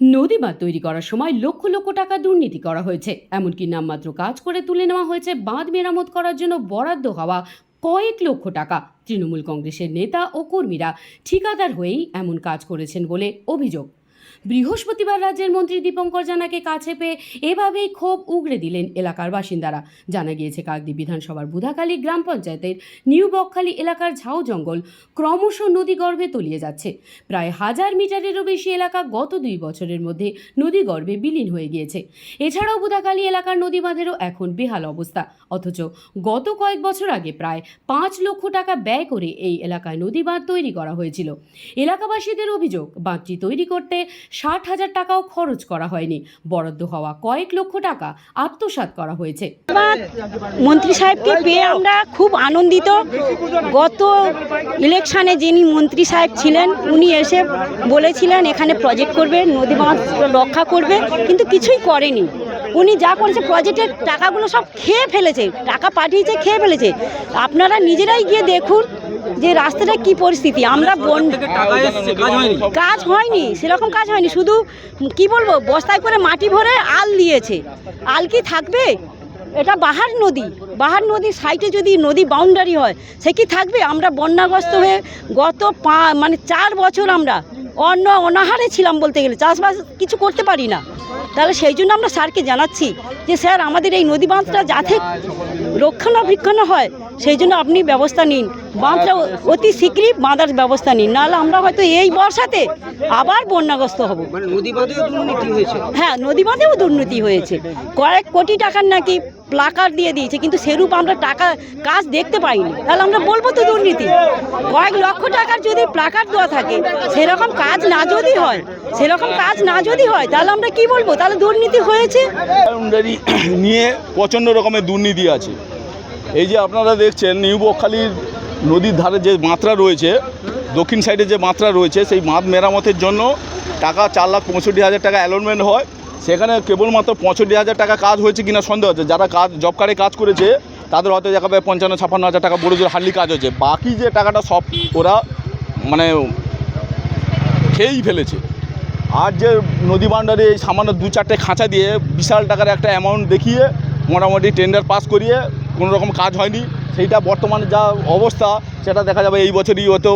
নদী বাঁধ তৈরি করার সময় লক্ষ লক্ষ টাকা দুর্নীতি করা হয়েছে। এমনকি নামমাত্র কাজ করে তুলে নেওয়া হয়েছে বাঁধ মেরামত করার জন্য বরাদ্দ হওয়া কয়েক লক্ষ টাকা। তৃণমূল কংগ্রেসের নেতা ও কর্মীরা ঠিকাদার হয়েই এমন কাজ করেছেন বলে অভিযোগ। বৃহস্পতিবার রাজ্যের মন্ত্রী দীপঙ্কর জানাকে কাছে পেয়ে এভাবেই ক্ষোভ উগড়ে দিলেন এলাকার বাসিন্দারা। জানা গিয়েছে, কাকদ্বীপ বিধানসভার বুধাখালী গ্রাম পঞ্চায়েতের নিউ বকখালী এলাকার ঝাউ জঙ্গল ক্রমশ নদীগর্ভে তলিয়ে যাচ্ছে। প্রায় 1000 মিটারেরও বেশি এলাকা গত 2 বছরের মধ্যে নদীগর্ভে বিলীন হয়ে গিয়েছে। এছাড়াও বুধাখালী এলাকার নদী বাঁধেরও এখন বেহাল অবস্থা। অথচ গত কয়েক বছর আগে প্রায় 5 লক্ষ টাকা ব্যয় করে এই এলাকায় নদী বাঁধ তৈরি করা হয়েছিল। এলাকাবাসীদের অভিযোগ, বাঁধটি তৈরি করতে 60,000 টাকাও খরচ করা হয়নি। বরাদ্দ হওয়া কয়েক লক্ষ টাকা আত্মসাৎ করা হয়েছে। মন্ত্রী সাহেবকে পেয়ে আমরা খুব আনন্দিত। গত ইলেকশনে যিনি মন্ত্রী সাহেব ছিলেন উনি এসে বলেছিলেন এখানে প্রজেক্ট করবে, নদী বাঁধ রক্ষা করবে, কিন্তু কিছুই করেনি। উনি যা করেছে প্রজেক্টের টাকাগুলো সব খেয়ে ফেলেছে, টাকা পাঠিয়েছে খেয়ে ফেলেছে। আপনারা নিজেরাই গিয়ে দেখুন যে রাস্তাটা কি পরিস্থিতি। আমরা কাজ হয়নি, সেরকম কাজ হয়নি, শুধু কি বলবো বস্তায় করে মাটি ভরে আল দিয়েছে। আল কি থাকবে? এটা বাহার নদীর সাইডে যদি নদী বাউন্ডারি হয় সে কি থাকবে? আমরা বন্যাগ্রস্ত হয়ে গত 4 বছর আমরা অনাহারে ছিলাম বলতে গেলে, চাষবাস কিছু করতে পারি না। তাহলে সেই জন্য আমরা স্যারকে জানাচ্ছি যে স্যার আমাদের এই নদী বাঁধটা যাতে রক্ষণাবেক্ষণ হয় সেই জন্য আপনি ব্যবস্থা নিন, বাঁধটা অতি শীঘ্রই বাঁধার ব্যবস্থা নিন, নাহলে আমরা হয়তো এই বর্ষাতে আবার বন্যাগ্রস্ত হব। হ্যাঁ, নদী বাঁধেও দুর্নীতি হয়েছে। কয়েক কোটি টাকার নাকি প্লাকার দিয়ে দিয়েছে, কিন্তু সেরূপ আমরা টাকা কাজ দেখতে পাইনি। তাহলে আমরা বলবো তো দুর্নীতি। কয়েক লক্ষ টাকার যদি প্লাকার দেওয়া থাকে, সেরকম কাজ না যদি হয় তাহলে আমরা কি বলবো? তাহলে দুর্নীতি হয়েছে। নিয়ে প্রচণ্ড রকমের দুর্নীতি আছে। এই যে আপনারা দেখছেন নিউ বকখালীর নদীর ধারে যে মাত্রা রয়েছে, দক্ষিণ সাইডে যে মাত্রা রয়েছে, সেই বাঁধ মেরামতের জন্য টাকা 4,65,000 টাকা অ্যালটমেন্ট হয়। সেখানে কেবলমাত্র 65,000 টাকা কাজ হয়েছে কিনা সন্দেহ হচ্ছে। যারা জব কার্ডে কাজ করেছে তাদের হয়তো দেখা যাবে 55-56,000 টাকা বড় জোর হার্ডলি কাজ হয়েছে। বাকি যে টাকাটা সব ওরা মানে খেয়েই ফেলেছে। আর যে নদী বাউন্ডারি এই সামান্য 2-4টে খাঁচা দিয়ে বিশাল টাকার একটা অ্যামাউন্ট দেখিয়ে মোটামুটি টেন্ডার পাস করিয়ে কোনো রকম কাজ হয়নি। সেইটা বর্তমানে যা অবস্থা সেটা দেখা যাবে এই বছরই হয়তো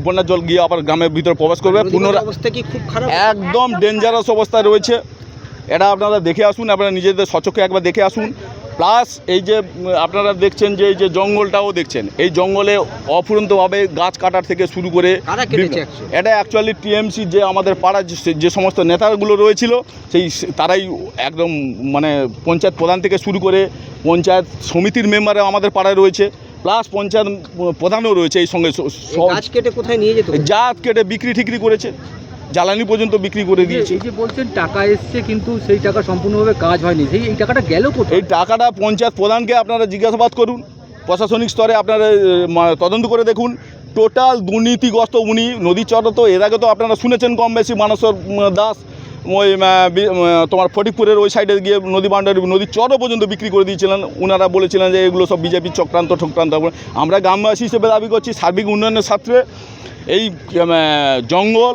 বন্যার জল গিয়ে আবার গ্রামের ভিতরে প্রবেশ করবে। অবস্থা কি খুব খারাপ? একদম ডেঞ্জারাস অবস্থায় রয়েছে। এটা আপনারা দেখে আসুন, আপনারা নিজেদের স্বচক্ষে একবার দেখে আসুন। প্লাস এই যে আপনারা দেখছেন যে এই যে জঙ্গলটাও দেখছেন, এই জঙ্গলে অফুরন্তভাবে গাছ কাটার থেকে শুরু করে এটা অ্যাকচুয়ালি টিএমসি যে আমাদের পাড়ার যে সমস্ত নেতাগুলো রয়েছিল তারাই একদম মানে পঞ্চায়েত প্রধান থেকে শুরু করে পঞ্চায়েত সমিতির মেম্বারও আমাদের পাড়ায় রয়েছে, প্লাস পঞ্চায়েত প্রধানও রয়েছে। এই সঙ্গে গাছ কেটে কোথায় নিয়ে যেত? গাছ কেটে বিক্রি ঠিকরি করেছে, জ্বালানি পর্যন্ত বিক্রি করে দিয়েছে। এই যে বলছেন টাকা এসছে কিন্তু সেই টাকা সম্পূর্ণভাবে কাজ হয়নি, এই টাকাটা গেল কোথায়? এই টাকাটা পঞ্চায়েত প্রধানকে আপনারা জিজ্ঞাসাবাদ করুন, প্রশাসনিক স্তরে আপনারা তদন্ত করে দেখুন। টোটাল দুর্নীতিগ্রস্ত উনি। নদী চর তো এর আগে তো আপনারা শুনেছেন কম বেশি, মানসর দাস ওই তোমার ফটিকপুরের ওই সাইডে গিয়ে নদী বাউন্ডারি নদীর চরও পর্যন্ত বিক্রি করে দিয়েছিলেন। ওনারা বলেছিলেন যে এগুলো সব বিজেপির চক্রান্ত ঠক্রান্ত। আমরা গ্রামবাসী হিসেবে দাবি করছি সার্বিক উন্নয়নের স্বার্থে এই জঙ্গল,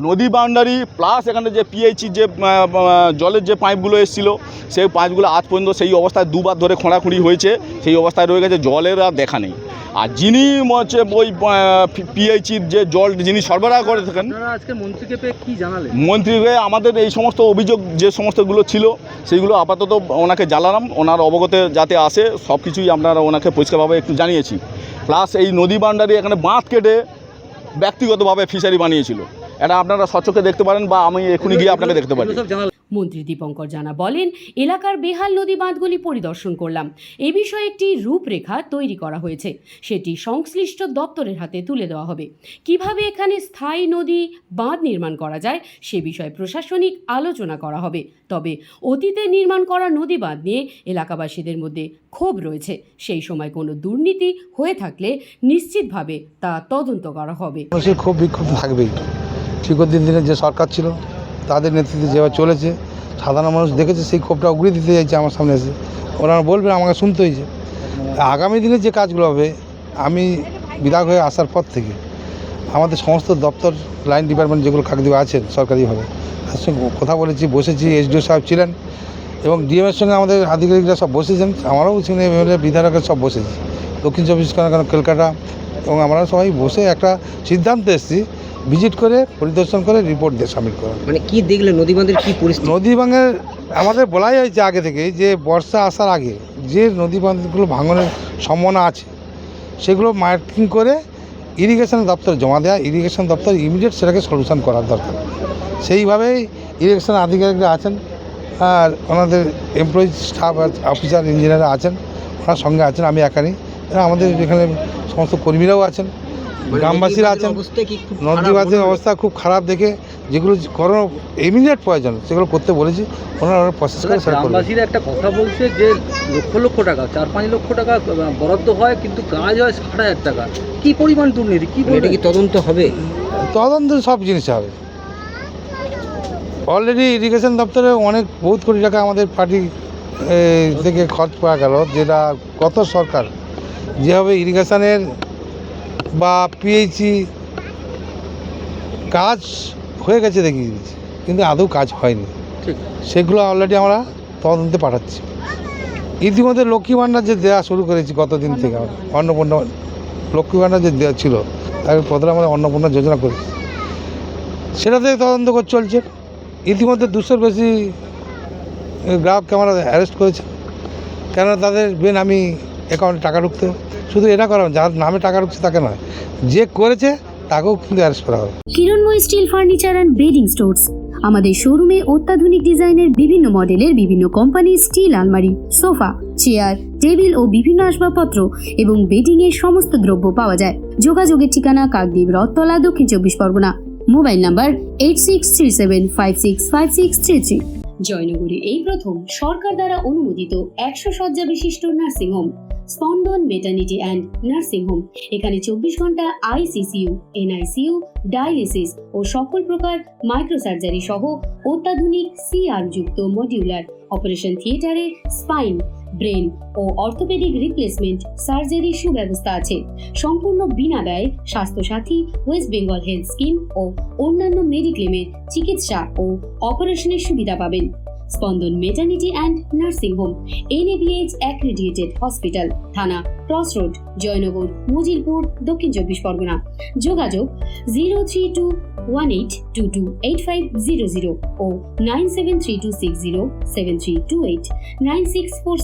নদী বাউন্ডারি প্লাস এখানে যে পিএইচির যে জলের যে পাইপগুলো এসেছিলো সেই পাইপগুলো আজ পর্যন্ত সেই অবস্থায় 2 বার ধরে খোঁড়াখুঁড়ি হয়েছে, সেই অবস্থায় রয়ে গেছে, জলের আর দেখা নেই। আর যিনি হচ্ছে ওই পিএইচির যে জল যিনি সরবরাহ করে থাকেন, আজকে মন্ত্রীকে পেয়ে কি জানালেন? মন্ত্রীকে আমাদের এই সমস্ত অভিযোগ যে সমস্তগুলো ছিল সেইগুলো আপাতত ওনাকে জানালাম, ওনার অবগতে যাতে আসে সব কিছুই আপনারা ওনাকে পরিষ্কারভাবে একটু জানিয়েছি। প্লাস এই নদী বাউন্ডারি এখানে বাঁধ কেটে ব্যক্তিগতভাবে ফিশারি বানিয়েছিল, এটা আপনারা স্বচক্ষে দেখতে পারেন বা আমি এখনই গিয়ে আপনাকে দেখতে পারি। মন্ত্রী দীপঙ্কর জানা বলেন, এলাকার বেহাল নদী বাঁধগুলি পরিদর্শন করলাম। এ বিষয়ে একটি রূপরেখা তৈরি করা হয়েছে, সেটি সংশ্লিষ্ট দপ্তরের হাতে তুলে দেওয়া হবে। কিভাবে এখানে স্থায়ী নদী বাঁধ নির্মাণ করা যায় সে বিষয়ে প্রশাসনিক আলোচনা করা হবে। তবে অতীতে নির্মাণ করা নদী বাঁধ নিয়ে এলাকাবাসীদের মধ্যে ক্ষোভ রয়েছে। সেই সময় কোনো দুর্নীতি হয়ে থাকলে নিশ্চিতভাবে তা তদন্ত করা হবে। ক্ষোভ বিক্ষোভ থাকবেই। বিগত দিনে যে সরকার ছিল তাদের নেতৃত্বে যেভাবে চলেছে সাধারণ মানুষ দেখেছে, সেই ক্ষোভটা উগড়ে দিতে চাইছে আমার সামনে এসে। ওনারা বলবেন আমাকে শুনতে হয়েছে। আগামী দিনে যে কাজগুলো হবে, আমি বিধায়ক হয়ে আসার পর থেকে আমাদের সমস্ত দপ্তর লাইন ডিপার্টমেন্ট যেগুলো কাকদ্বীপে আছেন সরকারিভাবে তার সঙ্গে কথা বলেছি, বসেছি, এসডিও সাহেব ছিলেন এবং ডিএমের সঙ্গে আমাদের আধিকারিকরা সব বসেছেন, আমরাও সেখানে এমএলএ বিধায়কের সব বসেছি, দক্ষিণ চব্বিশ পরগনা, কলকাতা, এবং আমরা সবাই বসে একটা সিদ্ধান্ত এসেছি ভিজিট করে পরিদর্শন করে রিপোর্ট দিয়ে সাবমিট করা। মানে কি দেখলেন নদী বাঁধের কি পরিস্থিতি? নদী ভাঙের আমাদের বলাই হয়েছে আগে থেকে যে বর্ষা আসার আগে যে নদী বাঁধগুলো ভাঙনের সম্ভাবনা আছে সেগুলো মার্কিং করে ইরিগেশন দপ্তরে জমা দেওয়া, ইরিগেশন দপ্তর ইমিডিয়েট সেটাকে সলিউশন করার দরকার। সেইভাবেই ইরিগেশন আধিকারিকরা আছেন আর ওনাদের এমপ্লয়ি স্টাফ অফিসার ইঞ্জিনিয়াররা আছেন, ওনার সঙ্গে আছেন, আমি একা নেই, আমাদের এখানে সমস্ত কর্মীরাও আছেন, গ্রামবাসীরা আছেন। অবস্থায় কি খুব নদী বাঁধের অবস্থা খুব খারাপ দেখে যেগুলো করো ইমিডিয়েট প্রয়োজন সেগুলো করতে বলেছি, ওনারা প্রসেস করে সেটা করবেন। গ্রামবাসীরা একটা কথা বলছে যে লক্ষ লক্ষ টাকা, 4-5 লক্ষ টাকা বরাদ্দ হয় কিন্তু কাজ হয় 60,000 টাকা। কি পরিমাণ দুর্নীতি, কি এটা কি তদন্ত হবে? তদন্ত সব জিনিস হবে। অলরেডি ইরিগেশন দপ্তরে বহুত কোটি টাকা আমাদের পার্টি থেকে খরচ পাওয়া গেল, যেটা গত সরকার যেভাবে ইরিগেশনের বা পিএইচি কাজ হয়ে গেছে দেখিয়ে দিয়েছি, কিন্তু আদৌ কাজ হয়নি, ঠিক সেগুলো অলরেডি আমরা তদন্তে পাঠাচ্ছি। ইতিমধ্যে লক্ষ্মী ভাণ্ডার যে দেওয়া শুরু করেছি গত দিন থেকে, আমরা অন্নপূর্ণা লক্ষ্মী ভাণ্ডার যে দেওয়া ছিল তার প্রথমে আমরা অন্নপূর্ণা যোজনা করেছি, সেটাতে তদন্ত চলছে। ইতিমধ্যে 200-র বেশি গ্রাহককে আমরা অ্যারেস্ট করেছি, কেননা তাদের বেনামি অ্যাকাউন্টে টাকা ঢুকতে। শুধু এটা করা যার নামে টাকা ঢুকছে তাকে নয়, যে করেছে তাকেও কিন্তু অ্যারেস্ট করা হবে। Kiranmoy steel furniture and bedding stores. আমাদের শোরুমে অত্যাধুনিক ডিজাইনের বিভিন্ন মডেলের বিভিন্ন কোম্পানির স্টিল আলমারি, সোফা, চেয়ার, টেবিল ও বিভিন্ন আসবাবপত্র এবং বেডিং এর সমস্ত দ্রব্য পাওয়া যায়। যোগাযোগের ঠিকানা কাকদ্বীপ, রথতলা, দক্ষিণ 24 পরগনা। Mobile number 8637565633। জয়নগরে এই প্রথম সরকার দ্বারা অনুমোদিত 100 শয্যা বিশিষ্ট নার্সিংহোম স্পন্দন মেটার্নিটি অ্যান্ড নার্সিং হোম। এখানে 24 ঘন্টা আইসিসিইউ, এনআইসিইউ, ডায়ালিসিস ও সকল প্রকার মাইক্রোসার্জারি সহ অত্যাধুনিক সিআর যুক্ত মডিউলার অপারেশন থিয়েটারে স্পাইন, ব্রেন ও অর্থোপেডিক রিপ্লেসমেন্ট সার্জারির সুব্যবস্থা আছে। সম্পূর্ণ বিনা ব্যয় Swasthya Sathi, West Bengal health scheme ও অন্যান্য মেডিক্লেমের চিকিৎসা ও অপারেশনের সুবিধা পাবেন। Spandan maternity and nursing home, NABH accredited hospital, থানা ক্রস রোড, জয়নগর, মজিলপুর, দক্ষিণ 24 পরগনা। যোগাযোগ 03218228500 ও 9732607328 9647